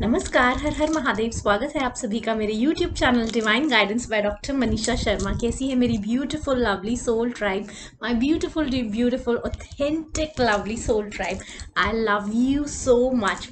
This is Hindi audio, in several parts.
नमस्कार, हर हर महादेव। स्वागत है आप सभी का मेरे YouTube channel divine guidance by doctor Manisha Sharma. कैसी है मेरी beautiful lovely soul tribe, my beautiful beautiful authentic lovely soul tribe. I love you so much.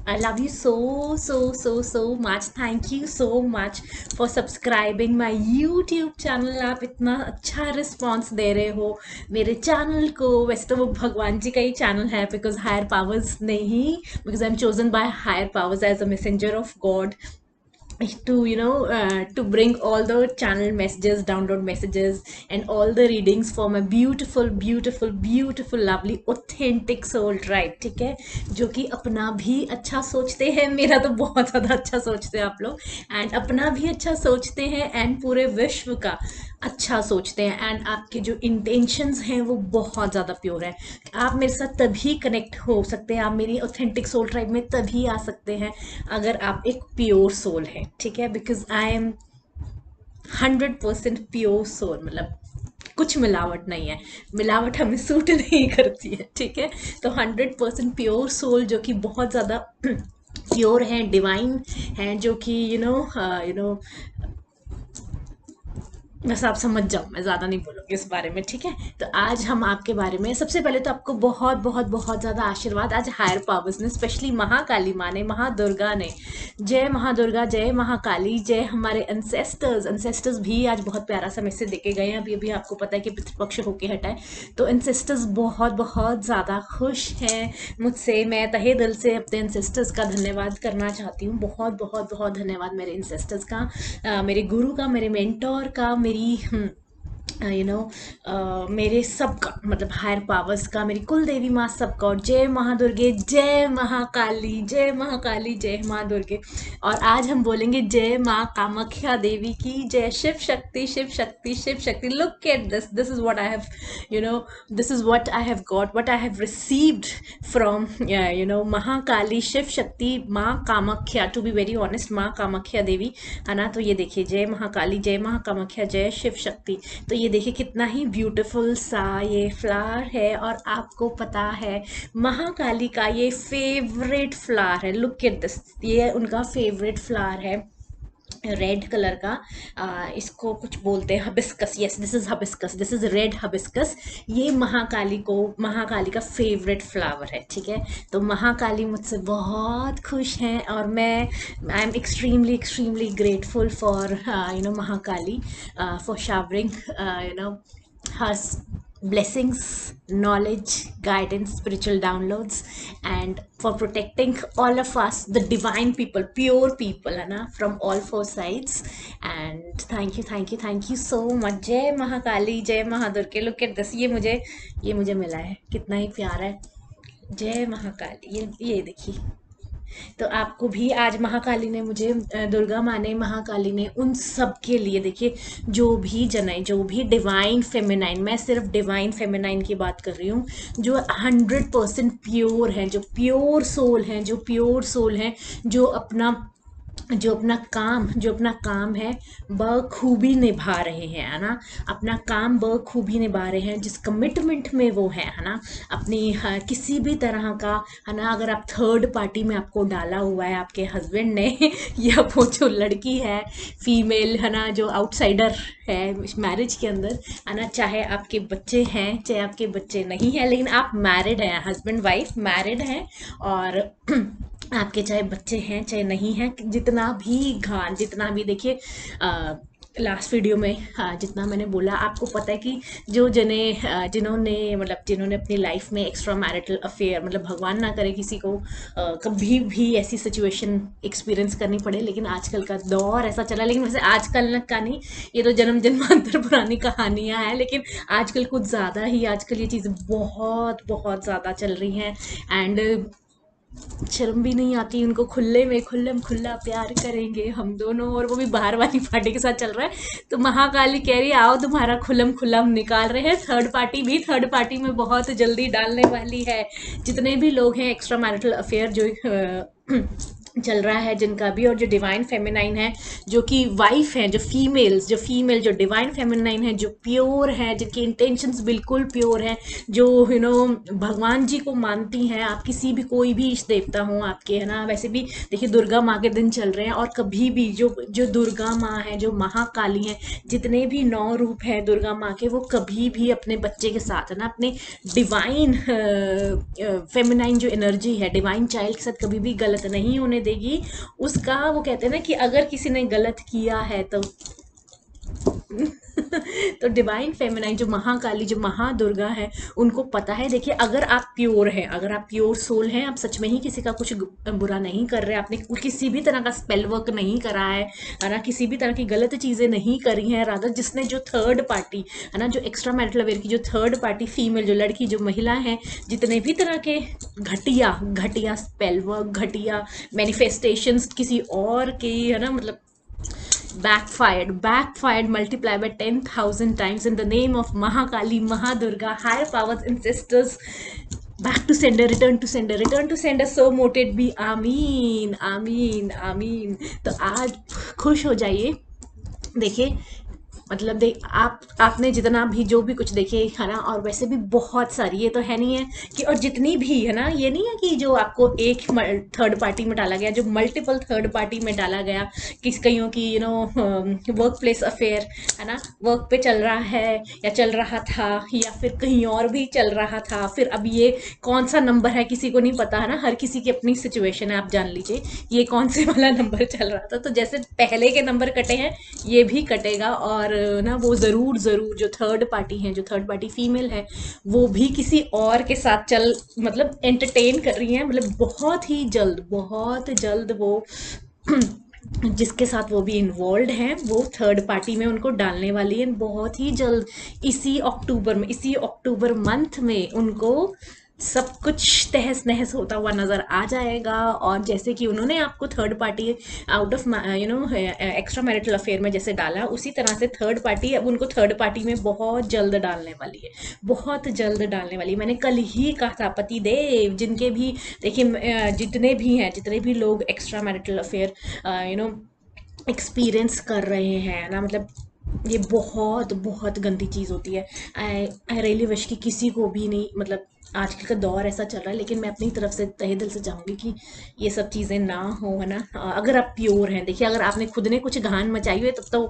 I love you so much. Thank you so much for subscribing my YouTube channel. आप इतना अच्छा रिस्पॉन्स दे रहे हो मेरे चैनल को। वैसे तो वो भगवान जी का ही चैनल है, बिकॉज हायर पावर्स नहीं, because I am chosen by higher powers as a messenger of God to bring all the channel messages, download messages and all the readings for my beautiful lovely authentic soul tribe। ठीक है, जो कि अपना भी अच्छा सोचते हैं। मेरा तो बहुत ज़्यादा अच्छा सोचते हैं आप लोग, एंड अपना भी अच्छा सोचते हैं एंड पूरे विश्व का अच्छा सोचते हैं। एंड आपके जो इंटेंशंस हैं वो बहुत ज़्यादा प्योर है। आप मेरे साथ तभी कनेक्ट हो सकते हैं, आप मेरी ऑथेंटिक सोल ट्राइब में तभी आ सकते हैं अगर आप एक प्योर सोल है। ठीक है, because I am 100% pure soul, मतलब कुछ मिलावट नहीं है। मिलावट हमें सूट नहीं करती है। ठीक है, तो 100% प्योर सोल जो कि बहुत ज़्यादा प्योर है, डिवाइन है, जो कि यू नो बस आप समझ जाओ, मैं ज़्यादा नहीं बोलूँगी इस बारे में। ठीक है, तो आज हम आपके बारे में, सबसे पहले तो आपको बहुत बहुत बहुत ज़्यादा आशीर्वाद आज हायर पावर्स ने, स्पेशली महाकाली माँ ने, महादुर्गा ने। जय महादुर्गा, जय महाकाली, जय हमारे एंसेस्टर्स भी आज बहुत प्यारा सा मैसेज देके गए हैं। अभी अभी आपको पता है कि पितृपक्ष होके हटा है, तो एंसेस्टर्स बहुत बहुत ज़्यादा खुश हैं मुझसे। मैं तहे दिल से अपने एंसेस्टर्स का धन्यवाद करना चाहती हूँ। बहुत बहुत बहुत धन्यवाद मेरे एंसेस्टर्स का, मेरे गुरु का, मेरे मेंटोर का, मेरी मेरे सबका, मतलब हायर पावर्स का, मेरी कुल देवी माँ सबका। और जय महादुर्गे, जय महाकाली, जय महाकाली, जय माँ दुर्गे। और आज हम बोलेंगे जय माँ कामाख्या देवी की जय। Shiv Shakti, Shiv Shakti, Shiv Shakti. Look at this is what I have, this is what I have got, what I have received from Mahakali, Shiv Shakti, माँ Kamakhya, to be very honest, माँ कामाख्या देवी, है ना। तो ये देखिए, जय महाकाली, जय महाकामाख्या, जय शिव शक्ति। तो ये देखिए कितना ही ब्यूटीफुल सा ये फ्लावर है। और आपको पता है महाकाली का ये फेवरेट फ्लावर है। लुक एट दिस, ये उनका फेवरेट फ्लावर है, रेड कलर का। इसको कुछ बोलते हैं hibiscus. Yes, this is hibiscus, this is red hibiscus. ये महाकाली का फेवरेट फ्लावर है। ठीक है, तो महाकाली मुझसे बहुत खुश हैं, और मैं I am extremely grateful for Mahakali, for showering her blessings, knowledge, guidance, spiritual downloads, and for protecting all of us, the divine people, pure people, है ना, from all four sides. And thank you so much. जय महाकाली, जय महादुर्गे। Look at this, ये मुझे मिला है, कितना ही प्यारा है। जय महाकाली, ये देखिए। तो आपको भी आज महाकाली ने मुझे, दुर्गा माँ ने, महाकाली ने उन सब के लिए, देखिए, जो भी जने, जो भी डिवाइन फेमिनाइन, मैं सिर्फ डिवाइन फेमिनाइन की बात कर रही हूँ, जो 100% प्योर हैं, जो प्योर सोल हैं, जो अपना काम है बखूबी निभा रहे हैं, है ना। अपना काम बखूबी निभा रहे हैं, जिस कमिटमेंट में वो है ना, अपनी किसी भी तरह का, है ना। अगर आप थर्ड पार्टी में आपको डाला हुआ है आपके हस्बैंड ने या वो जो लड़की है, फीमेल, है ना, जो आउटसाइडर है मैरिज के अंदर, है ना, चाहे आपके बच्चे हैं चाहे आपके बच्चे नहीं हैं, लेकिन आप मैरिड हैं, हस्बैंड वाइफ मैरिड हैं, और आपके चाहे बच्चे हैं चाहे नहीं हैं, जितना भी देखिए, लास्ट वीडियो में जितना मैंने बोला, आपको पता है कि जो जिन्होंने अपनी लाइफ में एक्स्ट्रा मैरिटल अफेयर, मतलब भगवान ना करे किसी को कभी भी ऐसी सिचुएशन एक्सपीरियंस करनी पड़े, लेकिन आजकल का दौर ऐसा चला। लेकिन वैसे आजकल का नहीं, ये तो जन्म जन्मांतर पुरानी कहानियां हैं, लेकिन आजकल कुछ ज़्यादा ही, आजकल ये चीज़ें बहुत बहुत ज़्यादा चल रही हैं। एंड शर्म भी नहीं आती उनको, खुल्ला प्यार करेंगे हम दोनों, और वो भी बाहर वाली पार्टी के साथ चल रहा है। तो महाकाली कह रही है, आओ तुम्हारा खुल्लम निकाल रहे हैं। थर्ड पार्टी में बहुत जल्दी डालने वाली है। जितने भी लोग हैं एक्स्ट्रा मैरिटल अफेयर जो चल रहा है जिनका भी, और जो डिवाइन फेमिनाइन है, जो कि वाइफ हैं, जो फीमेल्स, जो फीमेल जो डिवाइन फेमिनाइन है, जो प्योर है, जिनकी इंटेंशंस बिल्कुल प्योर हैं, जो भगवान जी को मानती हैं, आप किसी भी कोई भी इष्ट देवता हो आपके, है ना। वैसे भी देखिए दुर्गा माँ के दिन चल रहे हैं, और कभी भी जो जो दुर्गा माँ है, जो महाकाली हैं, जितने भी 9 रूप हैं दुर्गा माँ के, वो कभी भी अपने बच्चे के साथ, है ना, अपने डिवाइन फेमिनाइन जो एनर्जी है, डिवाइन चाइल्ड के साथ कभी भी गलत नहीं होने देगी। उसका वो कहते हैं ना कि अगर किसी ने गलत किया है तो तो डिवाइन फेमिनाइन जो महाकाली, जो महादुर्गा है, उनको पता है। देखिए अगर आप प्योर हैं, अगर आप प्योर सोल हैं, आप सच में ही किसी का कुछ बुरा नहीं कर रहे, आपने किसी भी तरह का स्पेल वर्क नहीं करा है ना, किसी भी तरह की गलत चीजें नहीं करी हैं, रादर जिसने जो थर्ड पार्टी, है ना, जो एक्स्ट्रा मैरिटल अफेयर की जो थर्ड पार्टी फीमेल, जो लड़की, जो महिला है, जितने भी तरह के घटिया घटिया स्पेल वर्क, घटिया मैनिफेस्टेशंस किसी और की, है ना, मतलब backfired multiplied by 10,000 times in the name of Mahakali, Mahadurga, higher powers and sisters. Back to sender, return to sender, so moted be. आमीन आमीन आमीन। तो आज खुश हो जाइए। देखिए मतलब देख आपने जितना भी जो भी कुछ देखे, है ना, और वैसे भी बहुत सारी, ये तो है नहीं है कि, और जितनी भी, है ना, ये नहीं है कि जो आपको एक थर्ड पार्टी में डाला गया, जो मल्टीपल थर्ड पार्टी में डाला गया, किस कईयों की वर्क प्लेस अफेयर, है ना, वर्क पे चल रहा है या चल रहा था, या फिर कहीं और भी चल रहा था, फिर अब ये कौन सा नंबर है किसी को नहीं पता, है ना, हर किसी की अपनी सिचुएशन है, आप जान लीजिए ये कौन से वाला नंबर चल रहा था। तो जैसे पहले के नंबर कटे हैं, ये भी कटेगा, और ना वो ज़रूर ज़रूर जो थर्ड पार्टी है, जो थर्ड पार्टी फीमेल है, वो भी किसी और के साथ चल, मतलब एंटरटेन कर रही है, मतलब बहुत जल्द वो जिसके साथ वो भी इन्वॉल्व हैं, वो थर्ड पार्टी में उनको डालने वाली है बहुत ही जल्द। इसी अक्टूबर मंथ में उनको सब कुछ तहस नहस होता हुआ नजर आ जाएगा। और जैसे कि उन्होंने आपको third party out of extra marital affair में जैसे डाला, उसी तरह से थर्ड पार्टी अब उनको थर्ड पार्टी में बहुत जल्द डालने वाली है, बहुत जल्द डालने वाली है। मैंने कल ही कहा था, पति देव जिनके भी, देखिए जितने भी लोग एक्स्ट्रा मैरिटल अफेयर एक्सपीरियंस कर रहे हैं ना, मतलब ये बहुत बहुत गंदी चीज़ होती है। आई रियली विश कि किसी को भी नहीं, मतलब आजकल का दौर ऐसा चल रहा है, लेकिन मैं अपनी तरफ से तहे दिल से चाहूँगी कि ये सब चीज़ें ना हो, है ना। अगर आप प्योर हैं, देखिए अगर आपने खुद ने कुछ घान मचाई हुई है तब तो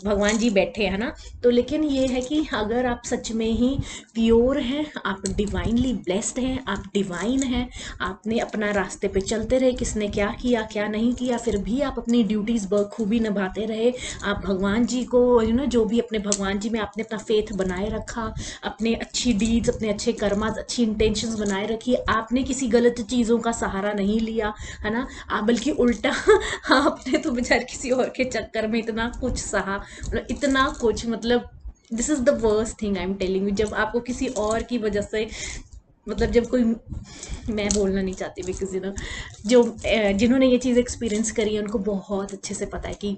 भगवान जी बैठे हैं ना। तो लेकिन ये है कि अगर आप सच में ही प्योर हैं, आप डिवाइनली ब्लेस्ड हैं, आप डिवाइन हैं, आपने अपना रास्ते पे चलते रहे, किसने क्या किया क्या नहीं किया, फिर भी आप अपनी ड्यूटीज़ बखूबी निभाते रहे, आप भगवान जी को जो भी अपने भगवान जी में आपने अपना फेथ बनाए रखा, अपने अच्छी डीड्स, अपने अच्छे कर्मास, अच्छी इंटेंशंस बनाए रखी, आपने किसी गलत चीज़ों का सहारा नहीं लिया, है ना, बल्कि उल्टा आपने तो बेचारे किसी और के चक्कर में इतना कुछ सहा, मतलब इतना कुछ, मतलब this is the worst thing I am telling you. जब आपको किसी और की वजह से, मतलब जब कोई, मैं बोलना नहीं चाहती बिकॉज जो जिन्होंने ये चीज़ एक्सपीरियंस करी है उनको बहुत अच्छे से पता है कि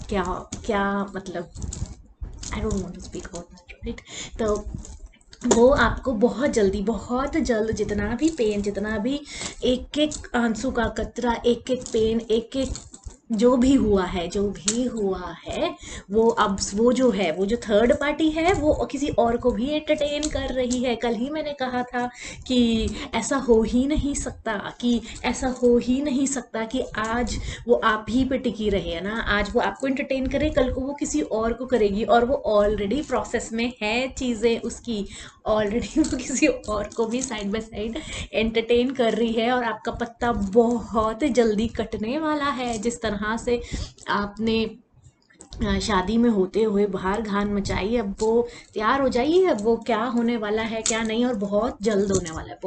क्या क्या मतलब, I don't want to speak about that, right. तो वो आपको बहुत जल्द जितना भी पेन, जितना भी एक एक आंसू का कतरा, एक एक पेन, एक एक जो भी हुआ है, वो अब वो जो है, वो जो थर्ड पार्टी है, वो किसी और को भी एंटरटेन कर रही है। कल ही मैंने कहा था कि ऐसा हो ही नहीं सकता, कि आज वो आप ही पे टिकी रहे, है ना, आज वो आपको एंटरटेन करे, कल को वो किसी और को करेगी, और वो ऑलरेडी प्रोसेस में है चीज़ें उसकी, ऑलरेडी वो किसी और को भी साइड बाय साइड एंटरटेन कर रही है, और आपका पत्ता बहुत जल्दी कटने वाला है। जिस तरह से आपने शादी में होते हुए बाहर घान मचाई, अब वो तैयार हो जाइए, अब वो क्या होने वाला है क्या नहीं, और बहुत जल्द होने वाला है,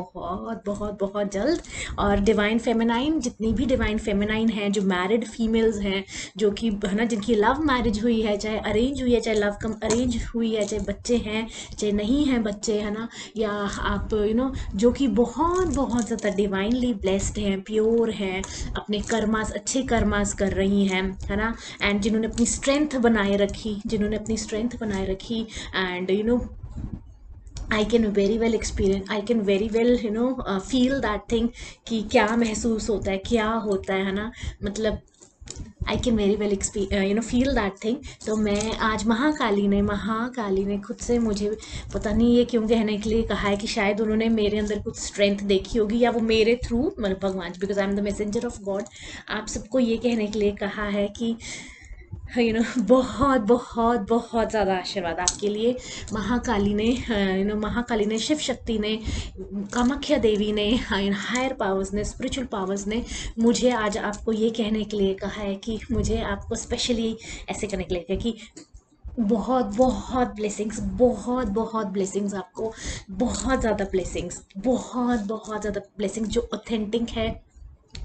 बहुत जल्द। और डिवाइन फेमिनाइन, जितनी भी डिवाइन फेमिनाइन हैं, जो मैरिड फीमेल्स हैं, जो कि, है ना, जिनकी लव मैरिज हुई है, चाहे अरेंज हुई है, चाहे लव कम अरेंज हुई है, चाहे बच्चे हैं चाहे नहीं हैं बच्चे, है ना, या आप जो कि बहुत ज़्यादा डिवाइनली ब्लेस्ड हैं, प्योर हैं, अपने कर्मास, अच्छे कर्मास कर रही हैं, है ना, एंड जिन्होंने अपनी स्ट्रेंथ बनाए रखी, and I can very well experience, I can very well feel that thing कि क्या महसूस होता है, क्या होता है ना, मतलब I can very well feel that thing. तो मैं आज महाकाली ने खुद से मुझे, पता नहीं ये क्यों कहने के लिए कहा है, कि शायद उन्होंने मेरे अंदर कुछ स्ट्रेंथ देखी होगी, या वो मेरे थ्रू, मतलब भगवान, because I am the messenger of God, आप सबको ये कहने के लिए कहा है कि बहुत बहुत बहुत ज़्यादा आशीर्वाद आपके लिए। महाकाली ने, महाकाली ने, शिव शक्ति ने, कामाख्या देवी ने, हायर पावर्स ने, स्पिरिचुअल पावर्स ने मुझे आज आपको ये कहने के लिए कहा है कि मुझे आपको स्पेशली ऐसे करने के लिए कहा कि बहुत बहुत ब्लेसिंग्स, बहुत बहुत ब्लेसिंग्स आपको, बहुत ज़्यादा ब्लेसिंग्स, बहुत बहुत ज़्यादा ब्लेसिंग्स, जो ऑथेंटिक है,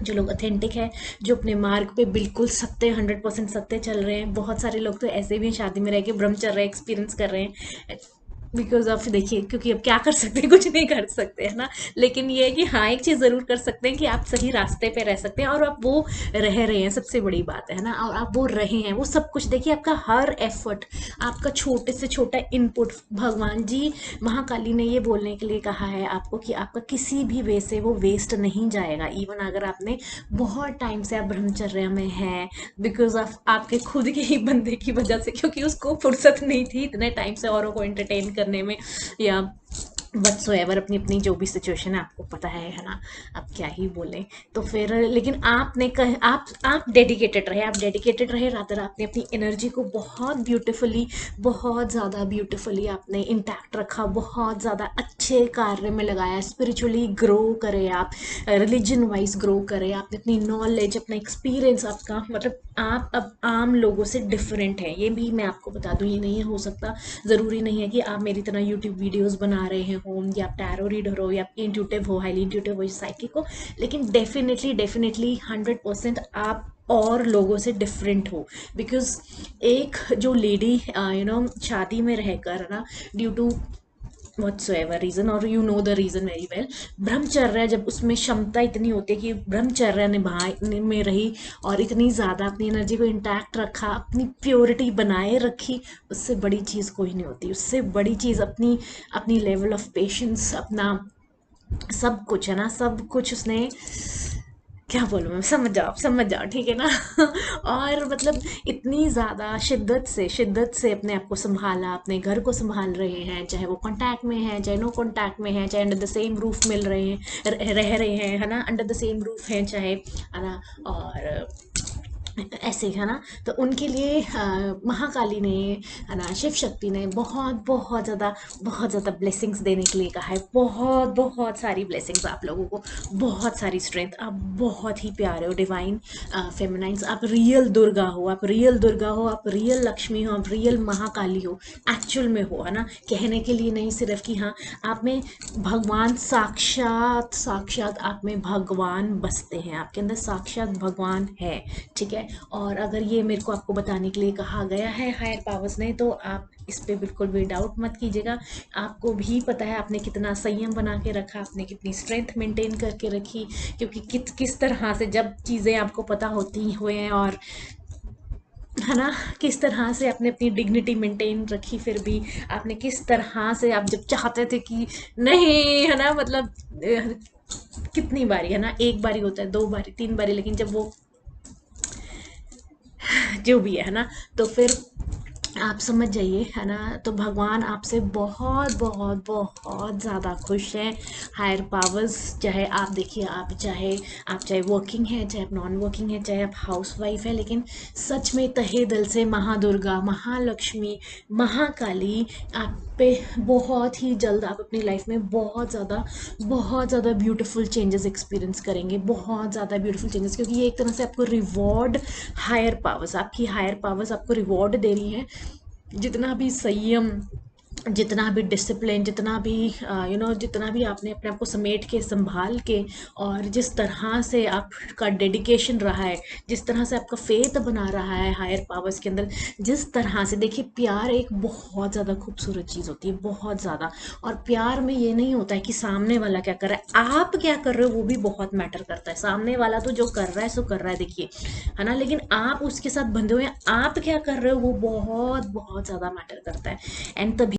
जो लोग ऑथेंटिक है, जो अपने मार्ग पे बिल्कुल सत्य, 100% सत्य चल रहे हैं। बहुत सारे लोग तो ऐसे भी हैं, शादी में रह के ब्रह्मचर्य एक्सपीरियंस कर रहे हैं, बिकॉज ऑफ, देखिए, क्योंकि अब क्या कर सकते हैं, कुछ नहीं कर सकते, है ना। लेकिन ये है कि हाँ, एक चीज़ ज़रूर कर सकते हैं कि आप सही रास्ते पे रह सकते हैं, और आप वो रह रहे हैं, सबसे बड़ी बात है ना, और आप वो रहे हैं, वो सब कुछ देखिए, आपका हर एफर्ट, आपका छोटे से छोटा इनपुट, भगवान जी, महाकाली ने ये बोलने के लिए कहा है आपको कि आपका किसी भी वे से वो वेस्ट नहीं जाएगा। इवन अगर आपने बहुत टाइम से आप ब्रह्मचर्या में हैं, बिकॉज ऑफ आपके खुद के ही बंदे की वजह से, क्योंकि उसको फुर्सत नहीं थी इतने टाइम से औरों को एंटरटेन करने में, या वट्सोएवर, अपनी अपनी जो भी सिचुएशन है, आपको पता है ना, आप क्या ही बोले। तो फिर लेकिन आपने आप डेडिकेटेड रहे, आप डेडिकेटेड रहे, रादर आपने अपनी एनर्जी को बहुत ब्यूटीफुली, बहुत ज़्यादा ब्यूटीफुली आपने इंटैक्ट रखा, बहुत ज़्यादा अच्छे कार्य में लगाया, स्पिरिचुअली ग्रो करे आप, रिलीजन वाइज ग्रो करे, आपने अपनी नॉलेज, अपना एक्सपीरियंस, आपका मतलब आप अब आम लोगों से डिफरेंट है, ये भी मैं आपको बता दूं। ये नहीं हो सकता, ज़रूरी नहीं है कि आप मेरी तरह यूट्यूब वीडियोस बना रहे हो, या आप टैरो रीडर हो, या आप इंट्यूटिव हो, हाईली इंट्यूटिव हो, साइकिक हो, लेकिन डेफिनेटली डेफिनेटली 100% आप और लोगों से डिफरेंट हो। बिकॉज एक जो लेडी शादी में रहकर ना, ड्यू टू whatsoever रीज़न, और you know the reason very well, brahmacharya, जब उसमें क्षमता इतनी होती है कि ब्रह्मचर्या निभाने में रही, और इतनी ज़्यादा अपनी एनर्जी को इंटैक्ट रखा, अपनी प्योरिटी बनाए रखी, उससे बड़ी चीज़ कोई नहीं होती। उससे बड़ी चीज़ अपनी अपनी लेवल ऑफ पेशेंस, अपना सब कुछ है ना, सब कुछ उसने, क्या बोलूँ मैं, समझ जाओ, ठीक है ना। और मतलब इतनी ज़्यादा शिद्दत से अपने आप को संभाला, अपने घर को संभाल रहे हैं, चाहे वो कांटेक्ट में है, चाहे नो कांटेक्ट में है, चाहे अंडर द सेम रूफ मिल रहे हैं, रह रहे हैं, है ना, अंडर द सेम रूफ हैं, चाहे, है ना, और ऐसे, है ना। तो उनके लिए महाकाली ने, है ना, शिव शक्ति ने बहुत ज़्यादा ब्लेसिंग्स देने के लिए कहा है, बहुत बहुत सारी ब्लेसिंग्स आप लोगों को, बहुत सारी स्ट्रेंथ, आप बहुत ही प्यारे हो, डिवाइन फेमिनाइंस, आप रियल दुर्गा हो, आप रियल दुर्गा हो, आप रियल लक्ष्मी हो, आप रियल महाकाली हो, एक्चुअल में हो, है ना, कहने के लिए नहीं, सिर्फ कि हाँ, आप में भगवान साक्षात साक्षात, आप में भगवान बसते हैं, आपके अंदर साक्षात भगवान है, ठीक है। और अगर ये मेरे को आपको बताने के लिए कहा गया है हायर पावर्स ने, तो आप इस पे बिल्कुल भी डाउट मत कीजिएगा। आपको भी पता है आपने कितना संयम बना के रखा, आपने कितनी स्ट्रेंथ मेंटेन करके रखी, क्योंकि किस तरह से जब चीज़ें आपको पता होती हुए हैं, और है ना, किस तरह से आपने अपनी डिग्निटी मेंटेन रखी, फिर भी आपने किस तरह से, आप जब चाहते थे कि नहीं, है ना, मतलब कितनी बारी, है ना, एक बारी होता है, दो बारी, तीन बारी, लेकिन जब वो जो भी है ना, तो फिर आप समझ जाइए, है ना। तो भगवान आपसे बहुत बहुत बहुत ज़्यादा खुश हैं, हायर पावर्स, चाहे आप देखिए, आप चाहे वर्किंग है, चाहे आप नॉन वर्किंग है, चाहे आप हाउस वाइफ है, लेकिन सच में तहे दिल से महादुर्गा, महालक्ष्मी, महाकाली आप पे बहुत ही जल्द, आप अपनी लाइफ में बहुत ज़्यादा ब्यूटीफुल चेंजेस एक्सपीरियंस करेंगे, बहुत ज़्यादा ब्यूटीफुल चेंजेस, क्योंकि ये एक तरह से आपको रिवॉर्ड, हायर पावर्स, आपकी हायर पावर्स आपको रिवॉर्ड दे रही हैं। जितना भी संयम, जितना भी डिसिप्लिन, जितना भी जितना भी आपने अपने आप को समेट के, संभाल के, और जिस तरह से आपका डेडिकेशन रहा है, जिस तरह से आपका फेथ बना रहा है हायर पावर्स के अंदर, जिस तरह से, देखिए, प्यार एक बहुत ज़्यादा खूबसूरत चीज़ होती है, बहुत ज़्यादा। और प्यार में ये नहीं होता है कि सामने वाला क्या कर रहा है, आप क्या कर रहे हो, वो भी बहुत मैटर करता है। सामने वाला तो जो कर रहा है सो कर रहा है, देखिए, है ना, लेकिन आप उसके साथ बंधे हुए हैं, आप क्या कर रहे हो, वो बहुत बहुत ज़्यादा मैटर करता है। एंड तभी